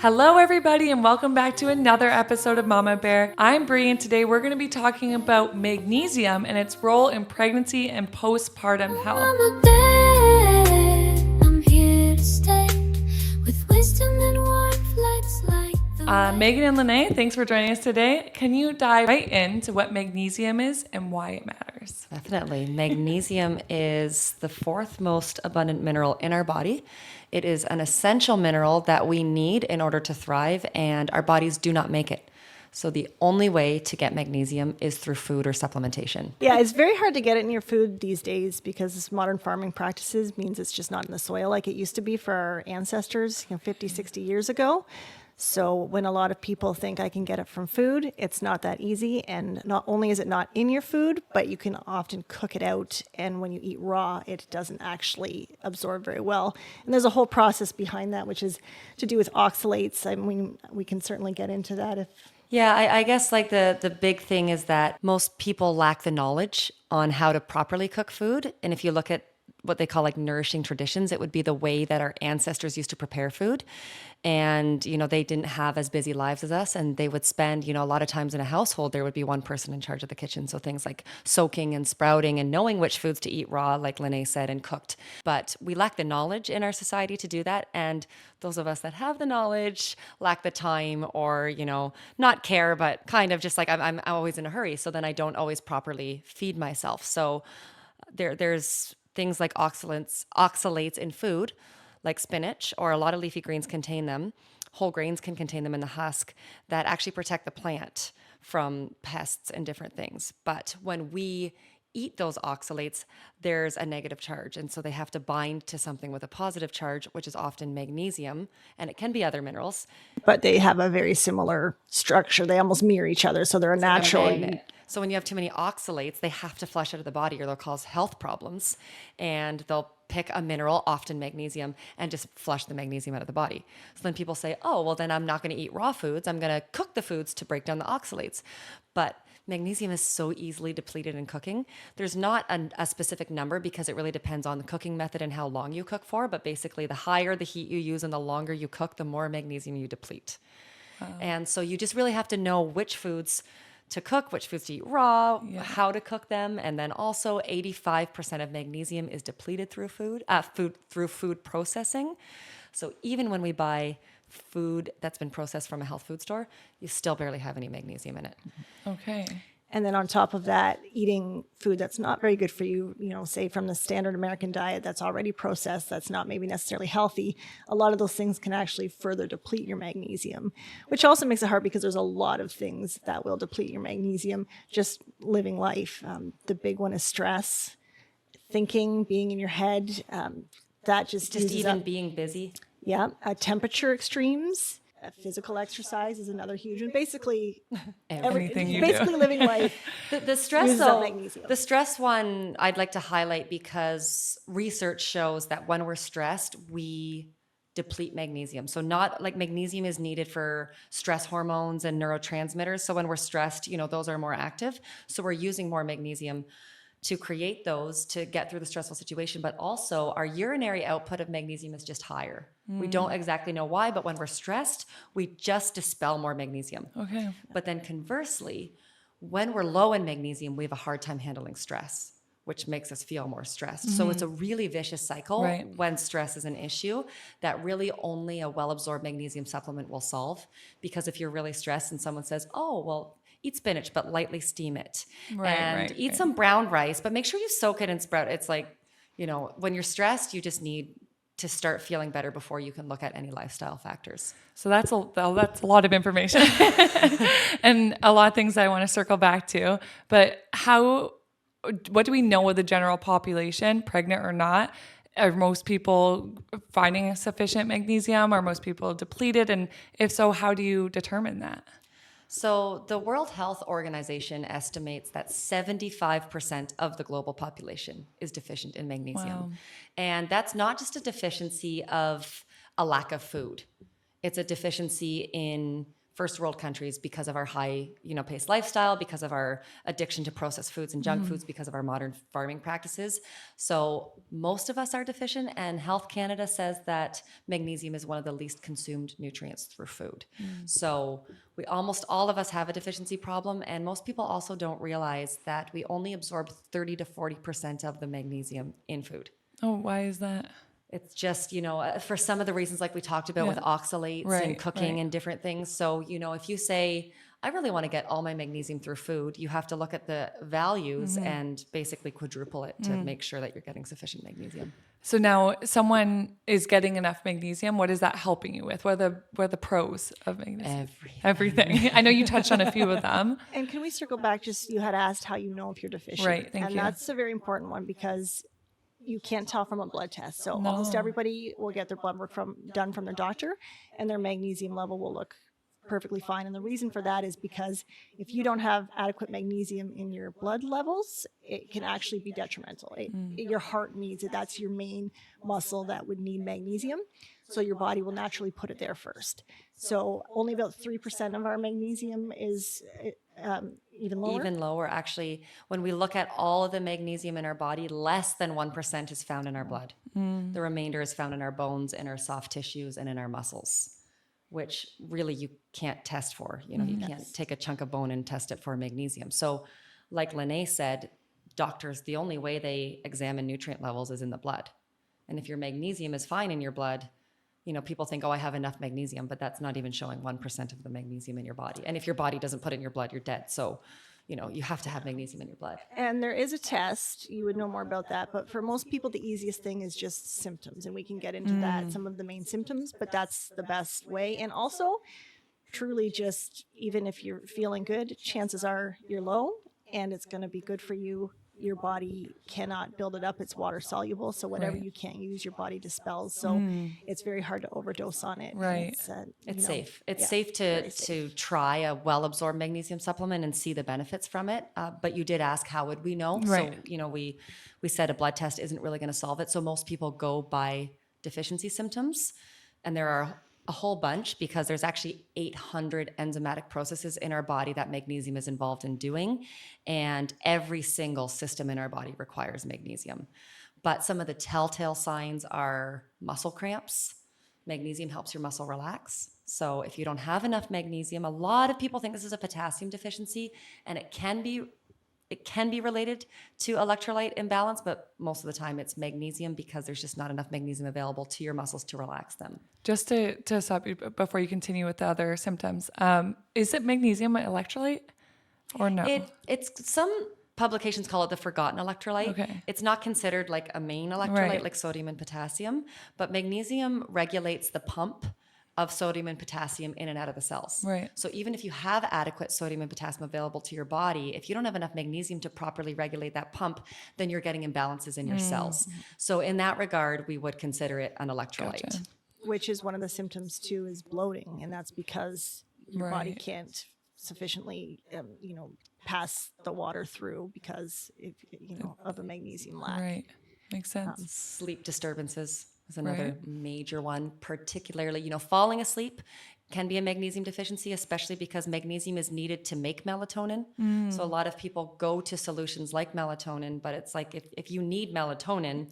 Hello, everybody, and welcome back to another episode of MamaBare. I'm Brie, and today we're going to be talking about magnesium and its role in pregnancy and postpartum health. I'm here to stay with wisdom and warmth, let's light the Meaghan and Lynae, thanks for joining us today. Can you dive right into what magnesium is and why it matters? Definitely. Magnesium is the fourth most abundant mineral in our body. It is an essential mineral that we need in order to thrive, and our bodies do not make it. So the only way to get magnesium is through food or supplementation. Yeah, it's very hard to get it in your food these days because modern farming practices means it's just not in the soil like it used to be for our ancestors 50, 60 years ago. So when a lot of people think I can get it from food, it's not that easy. And not only is it not in your food, but you can often cook it out. And when you eat raw, it doesn't actually absorb very well. And there's a whole process behind that, which is to do with oxalates. I mean, we can certainly get into that if... Yeah, I guess like the big thing is that most people lack the knowledge on how to properly cook food. And if you look at what they call like nourishing traditions, it would be the way that our ancestors used to prepare food. And, they didn't have as busy lives as us, and they would spend, a lot of times in a household, there would be one person in charge of the kitchen. So things like soaking and sprouting and knowing which foods to eat raw, like Lynae said, and cooked. But we lack the knowledge in our society to do that. And those of us that have the knowledge lack the time or, not care, but kind of just like I'm always in a hurry. So then I don't always properly feed myself. So there's things like oxalates in food, like spinach, or a lot of leafy greens contain them. Whole grains can contain them in the husk that actually protect the plant from pests and different things. But when we eat those oxalates, there's a negative charge. And so they have to bind to something with a positive charge, which is often magnesium, and it can be other minerals. But they have a very similar structure. They almost mirror each other. So they're a natural... So when you have too many oxalates, they have to flush out of the body or they'll cause health problems. And they'll pick a mineral, often magnesium, and just flush the magnesium out of the body. So then people say, oh, well, then I'm not going to eat raw foods. I'm going to cook the foods to break down the oxalates. But magnesium is so easily depleted in cooking. There's not a specific number because it really depends on the cooking method and how long you cook for. But basically, the higher the heat you use and the longer you cook, the more magnesium you deplete. And so you just really have to know which foods to cook, which foods to eat raw, how to cook them. And then also 85% of magnesium is depleted through food processing. So even when we buy food that's been processed from a health food store, you still barely have any magnesium in it. Okay. And then on top of that, eating food that's not very good for you, say from the standard American diet that's already processed, that's not maybe necessarily healthy, a lot of those things can actually further deplete your magnesium, which also makes it hard because there's a lot of things that will deplete your magnesium, just living life. The big one is stress, thinking, being in your head, that just even being busy. Yeah, temperature extremes. Physical exercise is another huge one. Basically, Everything you basically do. living life. The stress, uses up magnesium. The stress one I'd like to highlight because research shows that when we're stressed, we deplete magnesium. So not like magnesium is needed for stress hormones and neurotransmitters. So when we're stressed, those are more active. So we're using more magnesium to create those to get through the stressful situation. But also our urinary output of magnesium is just higher. We don't exactly know why, but when we're stressed, we just dispel more magnesium. Okay. But then conversely, when we're low in magnesium, we have a hard time handling stress, which makes us feel more stressed. So it's a really vicious cycle when stress is an issue that really only a well-absorbed magnesium supplement will solve. Because if you're really stressed and someone says, oh, well, eat spinach, but lightly steam it. Eat some brown rice, but make sure you soak it and sprout. It's like, when you're stressed, you just need to start feeling better before you can look at any lifestyle factors. So that's a lot of information and a lot of things I want to circle back to. But what do we know of the general population, pregnant or not? Are most people finding sufficient magnesium? Are most people depleted? And if so, how do you determine that? So the World Health Organization estimates that 75% of the global population is deficient in magnesium. Wow. And that's not just a deficiency of a lack of food. It's a deficiency in first world countries because of our high, paced lifestyle, because of our addiction to processed foods and junk foods, because of our modern farming practices. So most of us are deficient, and Health Canada says that magnesium is one of the least consumed nutrients through food. So we almost all of us have a deficiency problem, and most people also don't realize that we only absorb 30 to 40% of the magnesium in food. Oh, why is that? It's just, for some of the reasons like we talked about with oxalates and cooking and different things. So, if you say, I really want to get all my magnesium through food, you have to look at the values and basically quadruple it to make sure that you're getting sufficient magnesium. So now someone is getting enough magnesium. What is that helping you with? What are the pros of magnesium? Everything. I know you touched on a few of them. And can we circle back? Just you had asked how you know if you're deficient. Right, thank you. And that's a very important one because you can't tell from a blood test. So almost everybody will get their blood work done from their doctor, and their magnesium level will look perfectly fine. And the reason for that is because if you don't have adequate magnesium in your blood levels, it can actually be detrimental. Your heart needs it. That's your main muscle that would need magnesium. So your body will naturally put it there first. So only about 3% of our magnesium is even lower. Even lower, actually. When we look at all of the magnesium in our body, less than 1% is found in our blood. The remainder is found in our bones, in our soft tissues, and in our muscles, which really you can't test for. You can't take a chunk of bone and test it for magnesium. So like Lynae said, doctors, the only way they examine nutrient levels is in the blood. And if your magnesium is fine in your blood, people think, oh, I have enough magnesium, but that's not even showing 1% of the magnesium in your body. And if your body doesn't put it in your blood, you're dead. So, you have to have magnesium in your blood. And there is a test. You would know more about that. But for most people, the easiest thing is just symptoms. And we can get into that, some of the main symptoms, but that's the best way. And also, truly just, even if you're feeling good, chances are you're low, and it's going to be good for you. Your body cannot build it up. It's water soluble. So whatever you can't use, your body dispels. So it's very hard to overdose on it. Right. It's safe. It's safe to try a well-absorbed magnesium supplement and see the benefits from it. But you did ask, how would we know? Right. So, we said a blood test isn't really going to solve it. So most people go by deficiency symptoms. And there are a whole bunch, because there's actually 800 enzymatic processes in our body that magnesium is involved in doing. And every single system in our body requires magnesium. But some of the telltale signs are muscle cramps. Magnesium helps your muscle relax. So if you don't have enough magnesium, a lot of people think this is a potassium deficiency, and it can be related to electrolyte imbalance, but most of the time it's magnesium, because there's just not enough magnesium available to your muscles to relax them. Just to stop you before you continue with the other symptoms, is it magnesium an electrolyte or no? It's some publications call it the forgotten electrolyte. Okay. It's not considered like a main electrolyte like sodium and potassium, but magnesium regulates the pump of sodium and potassium in and out of the cells. Right. So even if you have adequate sodium and potassium available to your body, if you don't have enough magnesium to properly regulate that pump, then you're getting imbalances in your cells. So in that regard, we would consider it an electrolyte. Gotcha. Which is one of the symptoms too, is bloating. And that's because your body can't sufficiently, pass the water through because of a magnesium lack. Right. Makes sense. Sleep disturbances is another major one, particularly, falling asleep can be a magnesium deficiency, especially because magnesium is needed to make melatonin. So a lot of people go to solutions like melatonin, but it's like if you need melatonin,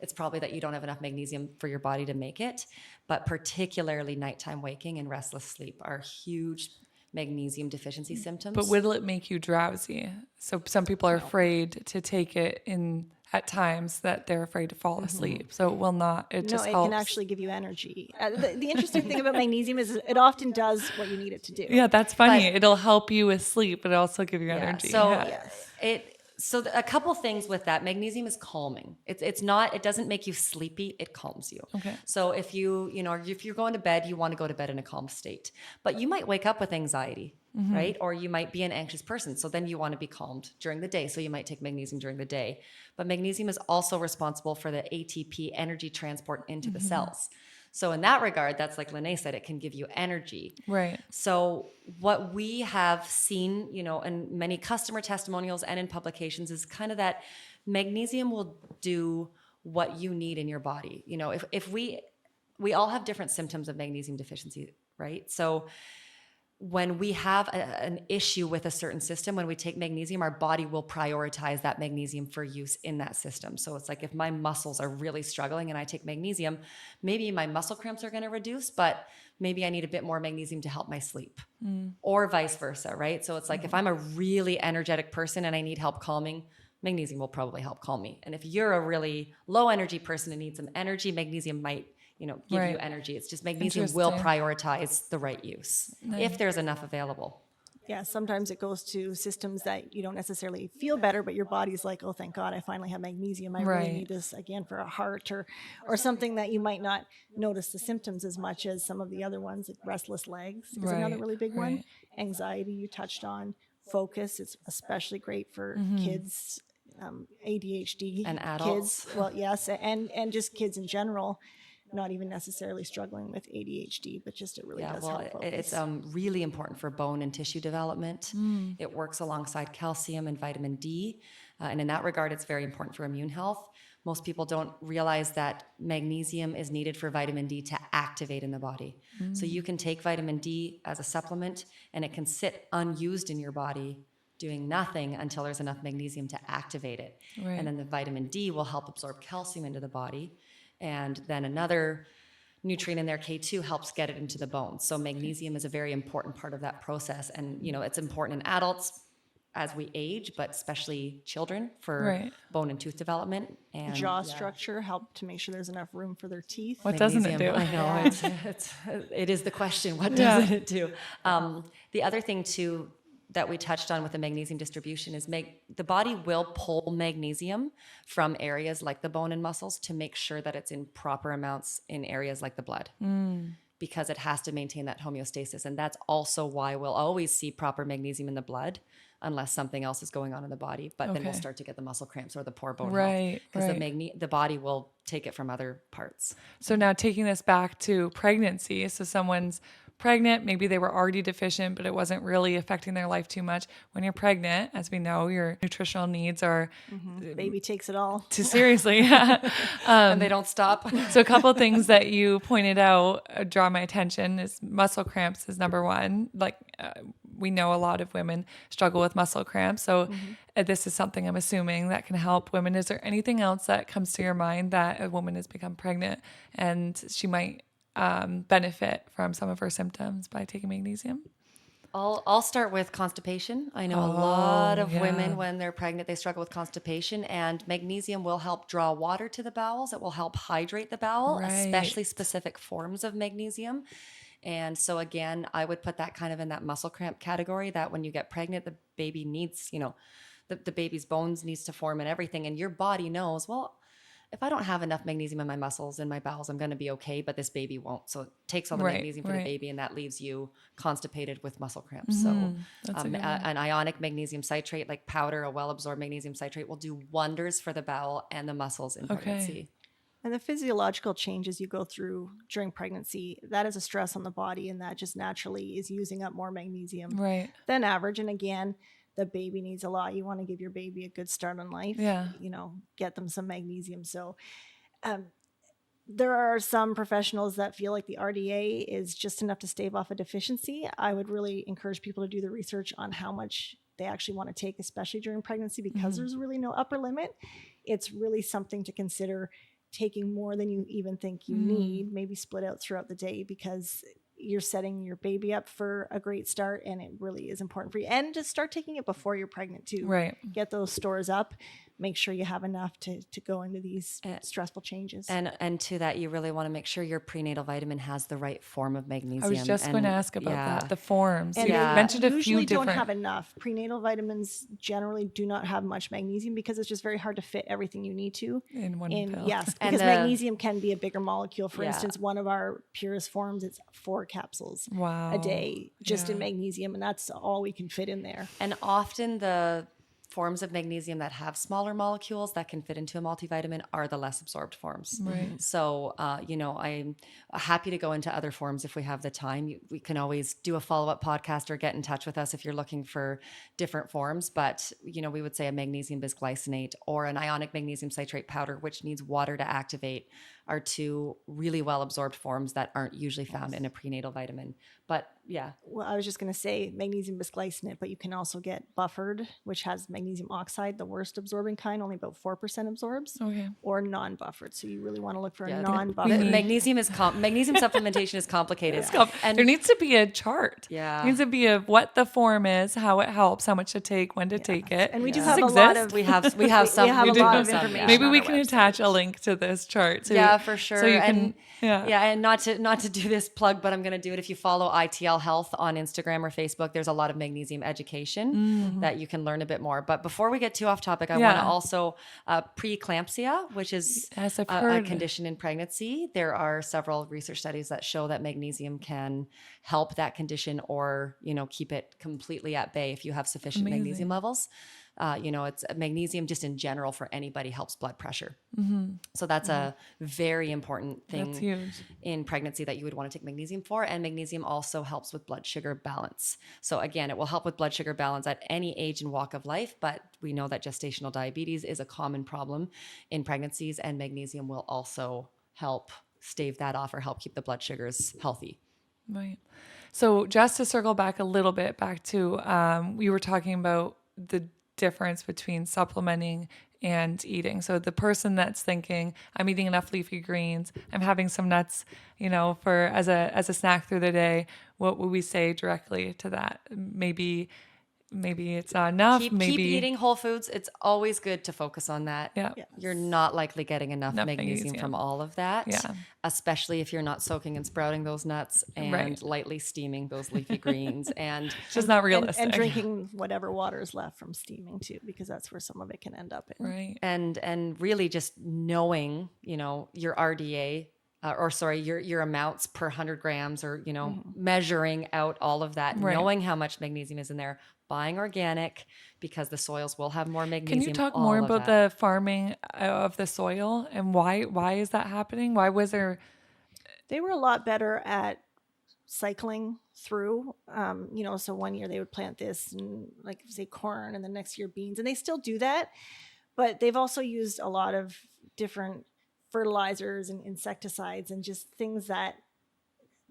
it's probably that you don't have enough magnesium for your body to make it. But particularly nighttime waking and restless sleep are huge magnesium deficiency symptoms. But will it make you drowsy? So some people are afraid to take it at times that they're afraid to fall asleep. So it will not, it just helps. It can actually give you energy. The interesting thing about magnesium is it often does what you need it to do. Yeah, that's funny. It'll help you with sleep, but it'll also give you energy. So a couple things with that. Magnesium is calming. It doesn't make you sleepy. It calms you. Okay. So if if you're going to bed, you want to go to bed in a calm state, but you might wake up with anxiety, right? Or you might be an anxious person. So then you want to be calmed during the day. So you might take magnesium during the day, but magnesium is also responsible for the ATP energy transport into the cells. So in that regard, that's like Lynae said, it can give you energy. Right. So what we have seen, in many customer testimonials and in publications is kind of that magnesium will do what you need in your body. If we all have different symptoms of magnesium deficiency, right? So when we have an issue with a certain system, when we take magnesium, our body will prioritize that magnesium for use in that system. So it's like if my muscles are really struggling and I take magnesium, maybe my muscle cramps are going to reduce, but maybe I need a bit more magnesium to help my sleep, or vice versa, right? So it's like if I'm a really energetic person and I need help calming, magnesium will probably help calm me. And if you're a really low energy person and need some energy, magnesium might give you energy. It's just magnesium will prioritize the right use if there's enough available. Yeah, sometimes it goes to systems that you don't necessarily feel better, but your body's like, oh, thank God, I finally have magnesium. I really need this again for a heart or something that you might not notice the symptoms as much as some of the other ones. Like restless legs is another really big one. Anxiety you touched on. Focus, it's especially great for kids, ADHD. And adults. Kids, well, yes, and just kids in general. Not even necessarily struggling with ADHD, but just it really does help focus. It's really important for bone and tissue development. It works alongside calcium and vitamin D. And in that regard, it's very important for immune health. Most people don't realize that magnesium is needed for vitamin D to activate in the body. So you can take vitamin D as a supplement and it can sit unused in your body doing nothing until there's enough magnesium to activate it. And then the vitamin D will help absorb calcium into the body. And then another nutrient in there, K2, helps get it into the bones. So magnesium is a very important part of that process. And, it's important in adults as we age, but especially children for bone and tooth development. And jaw structure, help to make sure there's enough room for their teeth. What doesn't it do? I know, it is the question. What doesn't it do? The other thing too, that we touched on with the magnesium distribution is the body will pull magnesium from areas like the bone and muscles to make sure that it's in proper amounts in areas like the blood, because it has to maintain that homeostasis. And that's also why we'll always see proper magnesium in the blood unless something else is going on in the body, but then we'll start to get the muscle cramps or the poor bone health, because the body will take it from other parts. So now taking this back to pregnancy, so someone's pregnant, maybe they were already deficient, but it wasn't really affecting their life too much. When you're pregnant, as we know, your nutritional needs are baby takes it all too seriously. And they don't stop. So a couple of things that you pointed out draw my attention is muscle cramps is number one. We know a lot of women struggle with muscle cramps. So this is something I'm assuming that can help women. Is there anything else that comes to your mind that a woman has become pregnant and she might benefit from some of her symptoms by taking magnesium? I'll start with constipation. I know a lot of women, when they're pregnant, they struggle with constipation, and magnesium will help draw water to the bowels. It will help hydrate the bowel, especially specific forms of magnesium. And so again, I would put that kind of in that muscle cramp category, that when you get pregnant, the baby needs, the baby's bones needs to form and everything. And your body knows, well, if I don't have enough magnesium in my muscles and my bowels, I'm going to be okay, but this baby won't. So it takes all the magnesium for the baby, and that leaves you constipated with muscle cramps. So an ionic magnesium citrate, like powder, a well-absorbed magnesium citrate, will do wonders for the bowel and the muscles in pregnancy. And the physiological changes you go through during pregnancy, that is a stress on the body, and that just naturally is using up more magnesium than average. And again, the baby needs a lot. You want to give your baby a good start on life. Get them some magnesium. So there are some professionals that feel like the RDA is just enough to stave off a deficiency. I would really encourage people to do the research on how much they actually want to take, especially during pregnancy, because there's really no upper limit. It's really something to consider, taking more than you even think you need, maybe split out throughout the day, because you're setting your baby up for a great start, and it really is important for you. And just start taking it before you're pregnant too. Get those stores up. Make sure you have enough to go into these stressful changes. And to that, you really want to make sure your prenatal vitamin has the right form of magnesium. I was just going to ask about that, the forms. And you mentioned a few usually different. Don't have enough. Prenatal vitamins generally do not have much magnesium, because it's just very hard to fit everything you need to in one pill. Yes, because magnesium can be a bigger molecule. For instance, one of our purest forms, it's 4 capsules a day just in magnesium, and that's all we can fit in there. And often the forms of magnesium that have smaller molecules that can fit into a multivitamin are the less absorbed forms. So, I'm happy to go into other forms if we have the time. We can always do a follow-up podcast or get in touch with us if you're looking for different forms. But, we would say a magnesium bisglycinate or an ionic magnesium citrate powder, which needs water to activate, are two really well absorbed forms that aren't usually found in a prenatal vitamin. But yeah. Well, I was just going to say magnesium bisglycinate, but you can also get buffered, which has magnesium oxide, the worst absorbing kind, only about 4% absorbs, or non-buffered. So you really want to look for a non-buffered. Magnesium supplementation is complicated. And there needs to be a chart. Yeah. There needs to be what the form is, how it helps, how much to take, when to take it. And we do Does have this a lot exist? of we have some. we have we a do lot have of some, information. Maybe on we our can website. attach a link to this chart. For sure. So you can, and not to do this plug, but I'm going to do it. If you follow ITL Health on Instagram or Facebook, there's a lot of magnesium education that you can learn a bit more. But before we get too off topic, I want to also preeclampsia, which is Yes, I've a heard. condition in pregnancy. There are several research studies that show that magnesium can help that condition or, keep it completely at bay if you have sufficient magnesium levels. It's magnesium just in general for anybody helps blood pressure. So that's a very important thing That's huge. in pregnancy that you would want to take magnesium for. And magnesium also helps with blood sugar balance. So again, it will help with blood sugar balance at any age and walk of life, but we know that gestational diabetes is a common problem in pregnancies, and magnesium will also help stave that off or help keep the blood sugars healthy. Right. So just to circle back a little bit back to, we were talking about the difference between supplementing and eating. So the person that's thinking, I'm eating enough leafy greens, I'm having some nuts, for as a snack through the day, what would we say directly to that? Maybe it's not enough. Keep Maybe eating whole foods. It's always good to focus on that. Yeah. You're not likely getting enough magnesium from all of that, especially if you're not soaking and sprouting those nuts and lightly steaming those leafy greens. And it's just not realistic. And drinking whatever water is left from steaming too, because that's where some of it can end up in. Right. And really just knowing, your RDA, your amounts per 100 grams or, measuring out all of that, knowing how much magnesium is in there, buying organic because the soils will have more magnesium. Can you talk more about the farming of the soil and why is that happening? Why was there? They were a lot better at cycling through, so one year they would plant this and like say corn and the next year beans, and they still do that, but they've also used a lot of different fertilizers and insecticides and just things that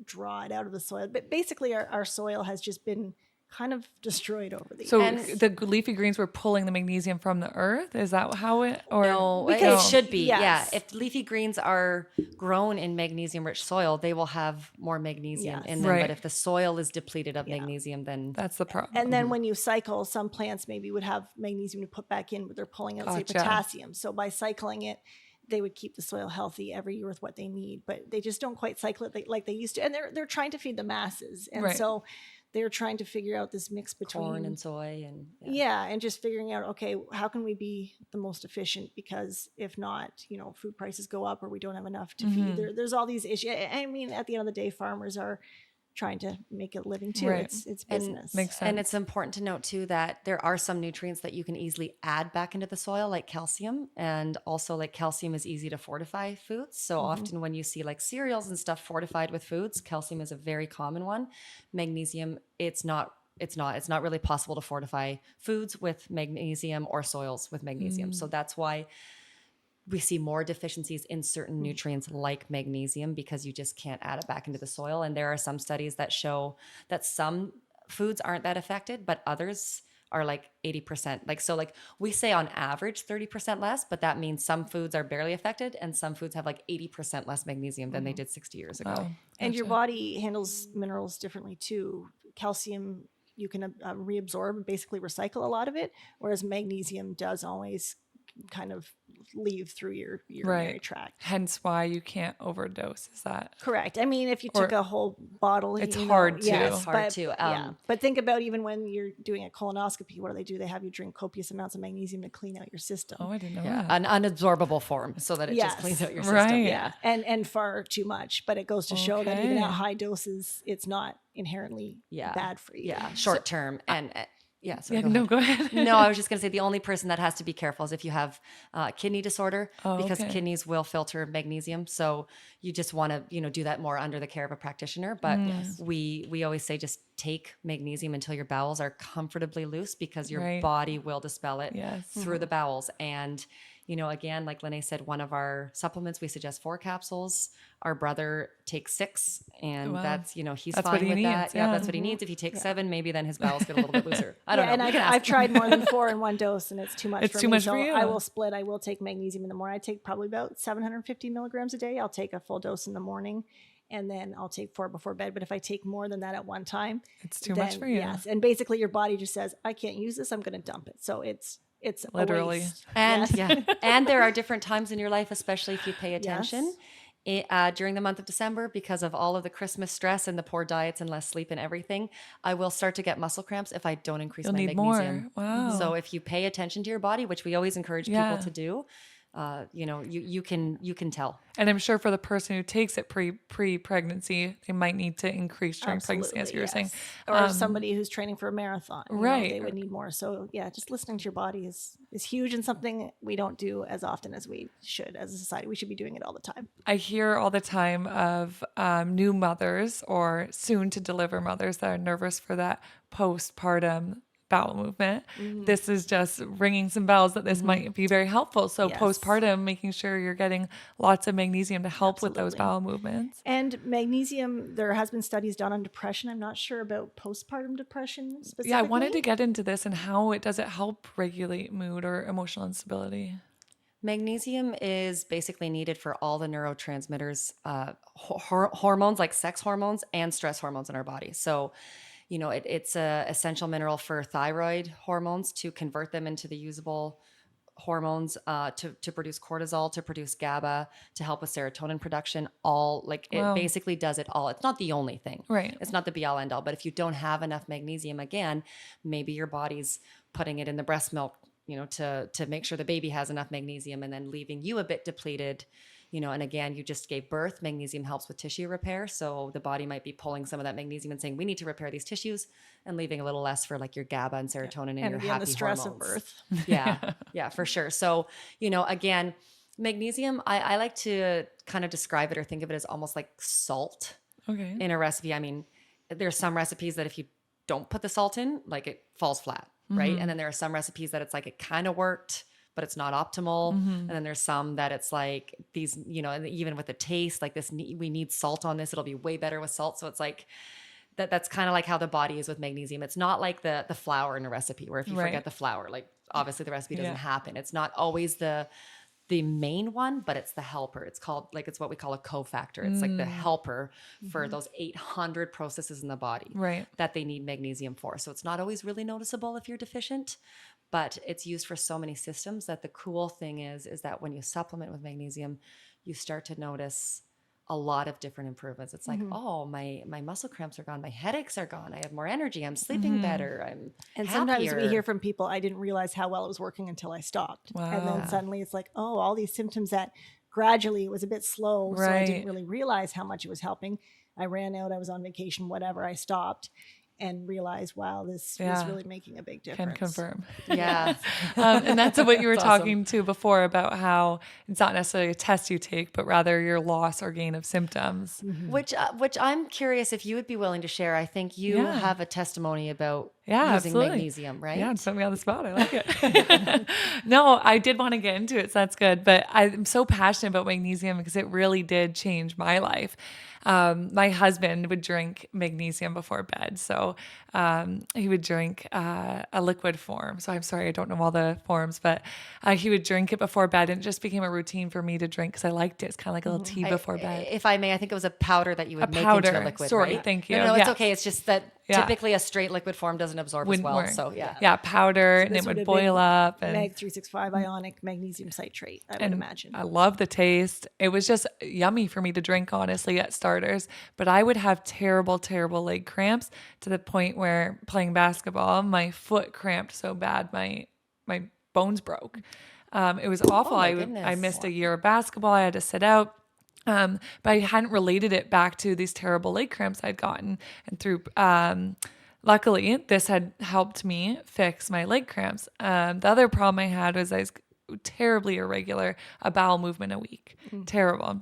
draw it out of the soil. But basically our soil has just been kind of destroyed over the years. So the leafy greens were pulling the magnesium from the earth? Is that how it? Or no, it should be. Yes. Yeah, if leafy greens are grown in magnesium-rich soil, they will have more magnesium in them. But if the soil is depleted of magnesium, then that's the problem. And then when you cycle, some plants maybe would have magnesium to put back in, but they're pulling out say potassium. So by cycling it, they would keep the soil healthy every year with what they need, but they just don't quite cycle it like they used to. And they're trying to feed the masses, and so they're trying to figure out this mix between corn and soy and and just figuring out, okay, how can we be the most efficient? Because if not, food prices go up or we don't have enough to feed. There's all these issues. I mean, at the end of the day, farmers are trying to make a living too. It's business. Makes sense. And it's important to note too that there are some nutrients that you can easily add back into the soil, like calcium, and also like calcium is easy to fortify foods. So often when you see like cereals and stuff fortified with foods, calcium is a very common one. Magnesium, it's not really possible to fortify foods with magnesium or soils with magnesium. So that's why we see more deficiencies in certain nutrients like magnesium, because you just can't add it back into the soil. And there are some studies that show that some foods aren't that affected, but others are like 80%. Like we say on average 30% less, but that means some foods are barely affected and some foods have like 80% less magnesium than they did 60 years ago. Wow. And your body handles minerals differently too. Calcium, you can reabsorb and basically recycle a lot of it, whereas magnesium does always kind of leave through your urinary tract. Hence why you can't overdose. Is that correct? I mean, if you took a whole bottle, it's hard to. Yes, hard to. But think about even when you're doing a colonoscopy, what do? They have you drink copious amounts of magnesium to clean out your system. Oh, I didn't know that. An unabsorbable form so that it just cleans out your system. Right. Yeah, and far too much. But it goes to show that even at high doses, it's not inherently bad for you. Yeah, short term. Go ahead. No, I was just going to say the only person that has to be careful is if you have kidney disorder, because kidneys will filter magnesium. So you just want to, do that more under the care of a practitioner. But we always say just take magnesium until your bowels are comfortably loose, because your body will dispel it through the bowels. And Again, like Lynae said, one of our supplements, we suggest 4 capsules. Our brother takes 6, and Wow. that's, he's That's fine what he with needs, that. yeah. that's what he needs. If he takes 7, maybe then his bowels get a little bit looser. I don't know. And You can ask I've him. tried more than 4 in one dose, and it's too much It's for too me. much So for you. I will split. I will take magnesium in the morning. I take probably about 750 milligrams a day. I'll take a full dose in the morning, and then I'll take 4 before bed. But if I take more than that at one time, It's too much for you. Yes, and basically your body just says, I can't use this. I'm going to dump it. So it's a Literally. waste. And Yes. and there are different times in your life, especially if you pay attention. During the month of December, because of all of the Christmas stress and the poor diets and less sleep and everything, I will start to get muscle cramps if I don't increase You'll my need magnesium. more. Wow. So if you pay attention to your body, which we always encourage Yeah. people to do, you can tell. And I'm sure for the person who takes it pre-pregnancy, they might need to increase during pregnancy, as you were saying. Or somebody who's training for a marathon. Right. They would need more. So yeah, just listening to your body is huge, and something we don't do as often as we should as a society. We should be doing it all the time. I hear all the time of new mothers or soon to deliver mothers that are nervous for that postpartum bowel movement. This is just ringing some bells that this might be very helpful. So Yes. postpartum, making sure you're getting lots of magnesium to help with those Absolutely. bowel movements. And magnesium, there has been studies done on depression. I'm not sure about postpartum depression specifically. Yeah, I wanted to get into this and how does it help regulate mood or emotional instability? Magnesium is basically needed for all the neurotransmitters, hormones like sex hormones and stress hormones in our body. So, it's a essential mineral for thyroid hormones to convert them into the usable hormones, to produce cortisol, to produce GABA, to help with serotonin production. It basically does it all. It's not the only thing. Right. It's not the be all end all. But if you don't have enough magnesium, again, maybe your body's putting it in the breast milk, to make sure the baby has enough magnesium, and then leaving you a bit depleted. And again, you just gave birth. Magnesium helps with tissue repair. So the body might be pulling some of that magnesium and saying, we need to repair these tissues, and leaving a little less for like your GABA and serotonin and your again, happy the stress hormones. of birth. Yeah, for sure. So, again, magnesium, I like to kind of describe it or think of it as almost like salt Okay. in a recipe. I mean, there's some recipes that if you don't put the salt in, like it falls flat, right? And then there are some recipes that it's like it kind of worked, but it's not optimal. And then there's some that it's like these, and even with the taste, like this, we need salt on this. It'll be way better with salt. So it's like that's kind of like how the body is with magnesium. It's not like the flour in a recipe where if you Right. forget the flour, like obviously the recipe doesn't Yeah. happen. It's not always the main one, but it's the helper. It's called it's what we call a cofactor. It's like the helper for those 800 processes in the body Right. that they need magnesium for. So it's not always really noticeable if you're deficient, but it's used for so many systems that the cool thing is that when you supplement with magnesium, you start to notice a lot of different improvements. It's like, oh, my muscle cramps are gone. My headaches are gone. I have more energy. I'm sleeping better. And happier. sometimes we hear from people, I didn't realize how well it was working until I stopped. And Wow. then suddenly it's like, oh, all these symptoms that gradually it was a bit slow. So I Right. didn't really realize how much it was helping. I ran out, I was on vacation, whatever. I stopped and realized, wow, this was Yeah. really making a big Can difference. confirm. Yeah. And that's what you were That's awesome. talking to before about how it's not necessarily a test you take, but rather your loss or gain of symptoms. Which I'm curious if you would be willing to share. I think you Yeah. have a testimony about Yeah, using absolutely. magnesium, right? Yeah, put me on the spot. I like it. No, I did want to get into it, so that's good. But I'm so passionate about magnesium because it really did change my life. My husband would drink magnesium before bed. So he would drink a liquid form. So I'm sorry, I don't know all the forms, but he would drink it before bed. And it just became a routine for me to drink because I liked it. It's kind of like a little tea before bed. If I may, I think it was a powder that you would make powder. into a liquid. Sorry, right? thank you. No, it's Yes. okay. It's just that Yeah. typically a straight liquid form doesn't absorb Wouldn't as well. work. So yeah. Yeah, powder, and This it would have boil been up. And Mag 365 ionic magnesium citrate, I would imagine. I love the taste. It was just yummy for me to drink, honestly, at starters. But I would have terrible, terrible leg cramps to the point where playing basketball, my foot cramped so bad, my bones broke. It was awful. my I goodness. missed a year of basketball. I had to sit out. But I hadn't related it back to these terrible leg cramps I'd gotten. And through, luckily, this had helped me fix my leg cramps. The other problem I had was I was terribly irregular, a bowel movement a week. Terrible.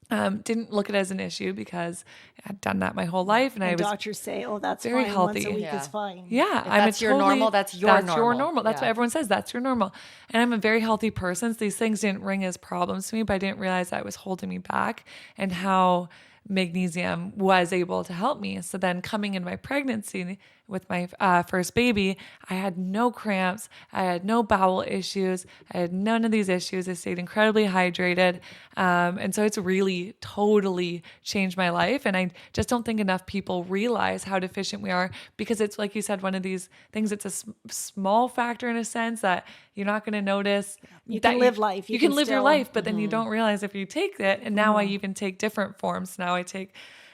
Didn't look at it as an issue because I had done that my whole life, and I And was doctors say, oh, that's very fine. healthy. Once a week Yeah. is fine. yeah, If I'm that's a your totally, normal, that's your normal. That's Yeah. what everyone says. That's your normal. And I'm a very healthy person. So these things didn't ring as problems to me, but I didn't realize that was holding me back and how magnesium was able to help me. So then coming in my pregnancy with my first baby, I had no cramps. I had no bowel issues. I had none of these issues. I stayed incredibly hydrated. And so it's really totally changed my life. And I just don't think enough people realize how deficient we are, because it's like you said, one of these things, it's a small factor in a sense that you're not going to notice. You that can live life. You can live your still- life, but then you don't realize if you take it. And now I even take different forms. Now I take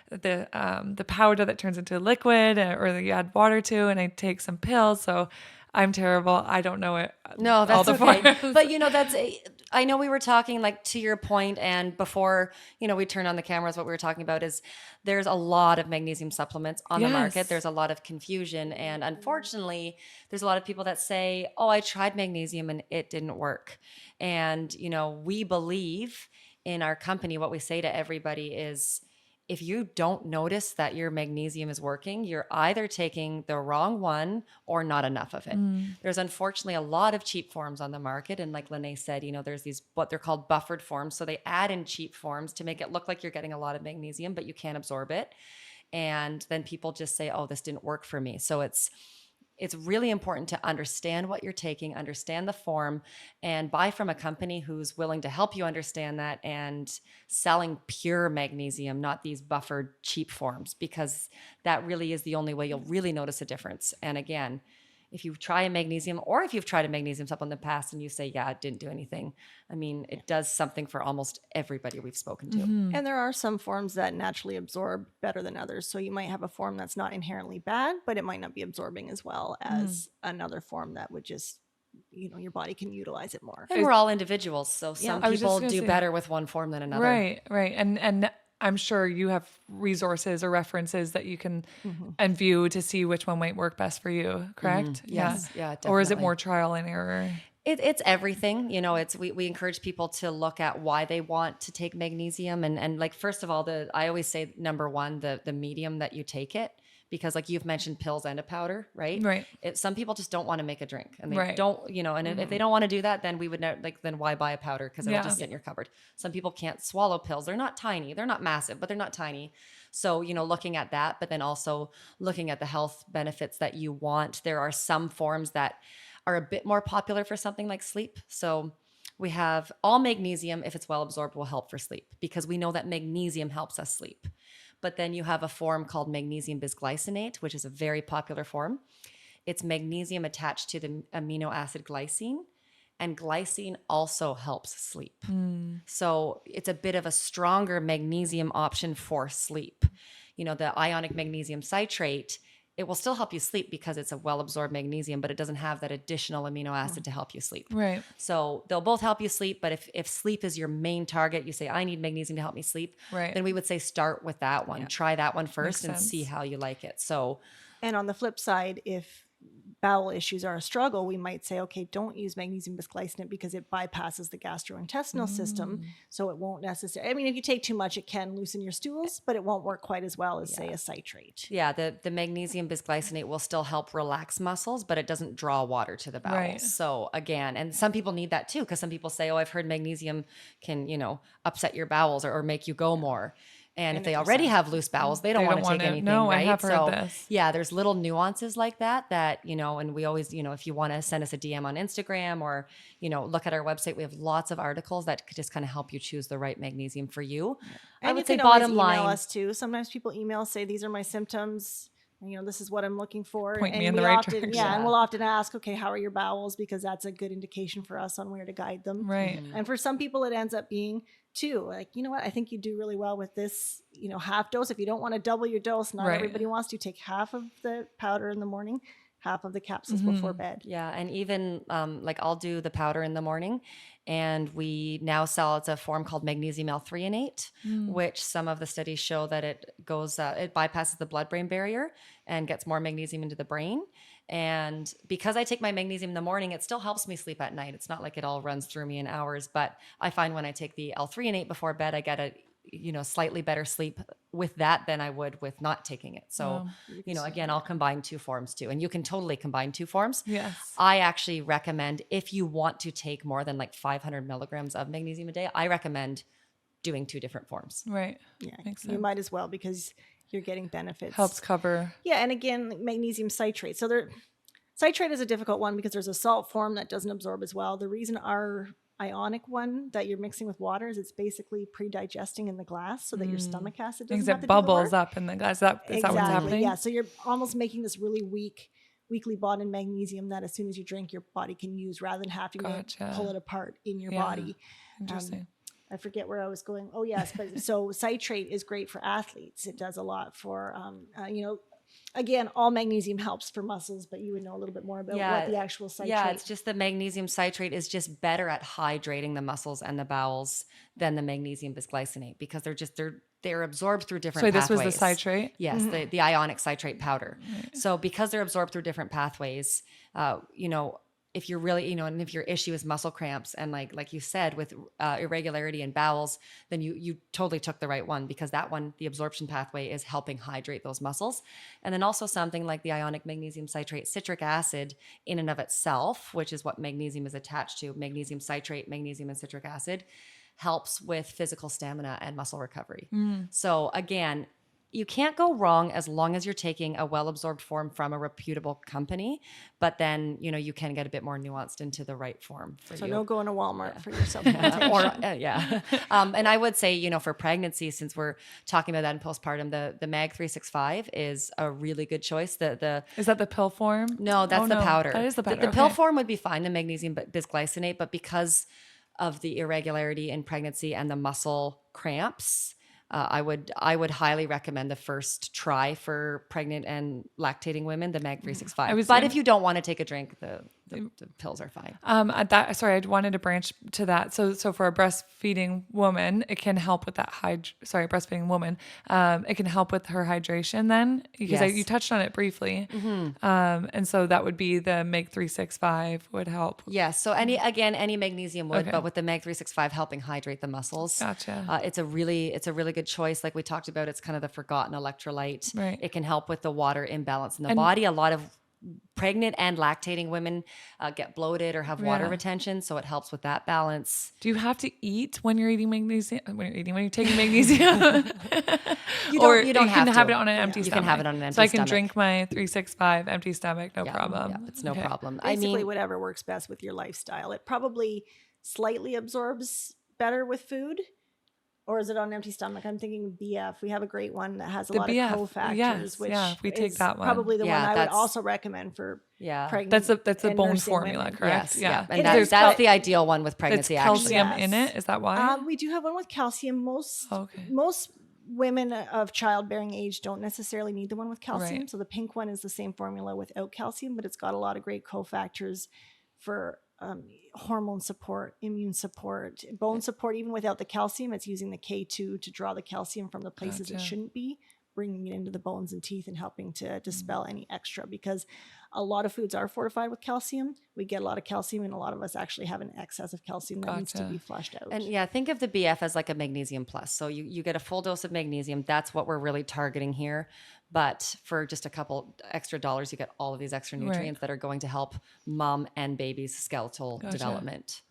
the powder that turns into liquid, or that you add water to, and I take some pills. So I'm terrible. I don't know it. No, all that's the okay. forms. But I know we were talking, like, to your point, and before, we turned on the cameras, what we were talking about is there's a lot of magnesium supplements on the market. Yes. There's a lot of confusion. And unfortunately, there's a lot of people that say, oh, I tried magnesium and it didn't work. And, we believe in our company, what we say to everybody is, if you don't notice that your magnesium is working, you're either taking the wrong one or not enough of it. There's unfortunately a lot of cheap forms on the market. And like Lynae said, there's these, what they're called buffered forms. So they add in cheap forms to make it look like you're getting a lot of magnesium, but you can't absorb it. And then people just say, oh, this didn't work for me. So it's really important to understand what you're taking, understand the form, and buy from a company who's willing to help you understand that and selling pure magnesium, not these buffered cheap forms, because that really is the only way you'll really notice a difference. And again, if you try a magnesium, or if you've tried a magnesium supplement in the past and you say, yeah, it didn't do anything, I mean, it does something for almost everybody we've spoken to. And there are some forms that naturally absorb better than others. So you might have a form that's not inherently bad, but it might not be absorbing as well as another form that would just, your body can utilize it more. And we're all individuals, so some I was just people gonna do say- better with one form than another. Right. And I'm sure you have resources or references that you can and view to see which one might work best for you, correct? Yes. Yeah, Or is it definitely. more trial and error? It's everything. We encourage people to look at why they want to take magnesium, and like, first of all, I always say, number one, the medium that you take it, because like you've mentioned, pills and a powder, right? Right. Some people just don't want to make a drink, and they Right. don't, and if they don't want to do that, then we would then why buy a powder? Because it'll Yeah. just sit in your cupboard. Some people can't swallow pills. They're not tiny. They're not massive, but they're not tiny. So, looking at that, but then also looking at the health benefits that you want. There are some forms that are a bit more popular for something like sleep. So we have all magnesium, if it's well absorbed, will help for sleep, because we know that magnesium helps us sleep. But then you have a form called magnesium bisglycinate, which is a very popular form. It's magnesium attached to the amino acid glycine, and glycine also helps sleep. So it's a bit of a stronger magnesium option for sleep. The ionic magnesium citrate, it will still help you sleep because it's a well-absorbed magnesium, but it doesn't have that additional amino acid to help you sleep. Right. So they'll both help you sleep, but if sleep is your main target, you say, I need magnesium to help me sleep, Right. then we would say start with that one. Try that one first Makes and sense. see how you like it. So And on the flip side, if bowel issues are a struggle, we might say, okay, don't use magnesium bisglycinate because it bypasses the gastrointestinal system. So it won't necessarily, if you take too much, it can loosen your stools, but it won't work quite as well as, say, a citrate. yeah, the magnesium bisglycinate will still help relax muscles, but it doesn't draw water to the bowels. Right. So again, and some people need that too, because some people say, oh, I've heard magnesium can, upset your bowels or make you go more. And if they already have loose bowels, they don't want to take anything, no, right? I have heard So this. yeah, there's little nuances like that, and we always, if you want to send us a DM on Instagram or, look at our website, we have lots of articles that could just kind of help you choose the right magnesium for you. And I would you say can always bottom email line. us too. Sometimes people email, say, these are my symptoms. This is what I'm looking for. Point me and in the we right often, direction. Yeah, and we'll often ask, okay, how are your bowels? Because that's a good indication for us on where to guide them. Right. And for some people, it ends up being too, like, I think you do really well with this, half dose. If you don't want to double your dose, not Right. everybody wants to take half of the powder in the morning, half of the capsules before bed. Yeah, and even like I'll do the powder in the morning, and we now sell, it's a form called magnesium L-threonate, which some of the studies show that it bypasses the blood-brain barrier and gets more magnesium into the brain. And because I take my magnesium in the morning, it still helps me sleep at night. It's not like it all runs through me in hours, but I find when I take the L-threonate before bed, I get slightly better sleep with that than I would with not taking it. So, again, I'll combine two forms too. And you can totally combine two forms. Yes. I actually recommend, if you want to take more than like 500 milligrams of magnesium a day, I recommend doing two different forms. Right. Yeah, Makes sense. you might as well, because you're getting benefits. Helps cover. Yeah, and again, magnesium citrate. So citrate is a difficult one because there's a salt form that doesn't absorb as well. The reason our ionic one that you're mixing with water is it's basically pre-digesting in the glass so that your stomach acid doesn't Because have it to bubbles do the work. up in the glass. Is that what's happening? Yeah, so you're almost making this really weakly bonded magnesium that as soon as you drink, your body can use rather than having to pull it apart in your body. Interesting. I forget where I was going. Oh yes, but so citrate is great for athletes. It does a lot for again, all magnesium helps for muscles, but you would know a little bit more about what the actual citrate. Yeah, it's just the magnesium citrate is just better at hydrating the muscles and the bowels than the magnesium bisglycinate, because they're absorbed through different pathways. So this was the citrate? Yes, the ionic citrate powder. Right. So because they're absorbed through different pathways, if you're really, and if your issue is muscle cramps and like you said, with irregularity in bowels, then you totally took the right one, because that one, the absorption pathway, is helping hydrate those muscles. And then also something like the ionic magnesium citrate, citric acid in and of itself, which is what magnesium is attached to, magnesium citrate, magnesium and citric acid, helps with physical stamina and muscle recovery. So again, you can't go wrong as long as you're taking a well-absorbed form from a reputable company, but then, you can get a bit more nuanced into the right form for you. So no going to Walmart for your supplementation. And I would say, for pregnancy, since we're talking about that in postpartum, the MAG 365 is a really good choice. Is that the pill form? No, that's the powder. That is the powder. The pill form would be fine, the magnesium bisglycinate, but because of the irregularity in pregnancy and the muscle cramps, I would highly recommend the first try for pregnant and lactating women, the MAG 365. But if you don't want to take a drink, the pills are fine. I wanted to branch to that. So for a breastfeeding woman, it can help with that breastfeeding woman. It can help with her hydration then, because you touched on it briefly. And so that would be the MAG 365 would help. Yes. So any magnesium would, but with the MAG 365 helping hydrate the muscles. Gotcha. It's a really good choice. Like we talked about, it's kind of the forgotten electrolyte. Right. It can help with the water imbalance in the body. A lot of pregnant and lactating women get bloated or have water retention, so it helps with that balance. Do you have to eat when you're eating magnesium? When you're taking magnesium? You don't have to have it on an empty stomach. You can have it on an empty stomach. So I can drink my 365 empty stomach, no problem. Yeah, it's no problem. Basically, whatever works best with your lifestyle. It probably slightly absorbs better with food. Or is it on an empty stomach? I'm thinking BF. We have a great one that has a lot of cofactors, which we take that one. Probably the one I would also recommend for pregnant. That's the bone formula, women. correct? Yes, yeah. And that's the ideal one with pregnancy. Calcium in it. Is that why? We do have one with calcium. Most women of childbearing age don't necessarily need the one with calcium. Right. So the pink one is the same formula without calcium, but it's got a lot of great cofactors for hormone support, immune support, bone support. Even without the calcium, it's using the K2 to draw the calcium from the places it shouldn't be, bringing it into the bones and teeth and helping to dispel any extra, because a lot of foods are fortified with calcium. We get a lot of calcium, and a lot of us actually have an excess of calcium that needs to be flushed out. And think of the BF as like a magnesium plus. So you get a full dose of magnesium. That's what we're really targeting here. But for just a couple extra dollars, you get all of these extra nutrients that are going to help mom and baby's skeletal development.